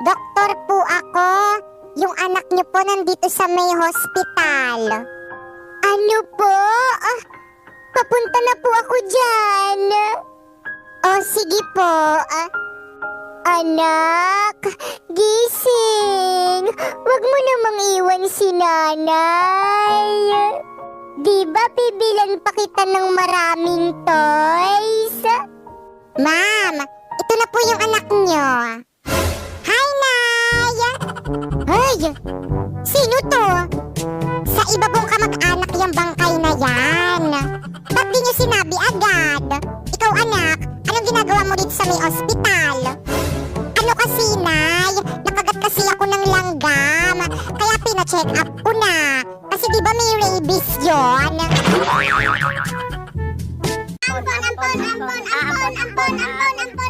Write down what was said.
Doktor po ako. Yung anak niyo po nandito sa may hospital. Ano po? Papunta na po ako dyan. Sige po. Anak, gising. Huwag mo namang iwan si nanay. Di ba bibilan pa kita ng maraming toys? Ma'am, ito na po yung anak niyo. Hi, Nay! Ay, sino to? Sa iba pong kamag-anak yung bangkay na yan. Ba't di niyo sinabi agad? Ikaw, anak, anong ginagawa mo dito sa may ospital? Ano kasi, Nay? Nakagat kasi ako ng langgam. Kaya pina-check up ko na. Kasi di ba may rabies yun? Ampon!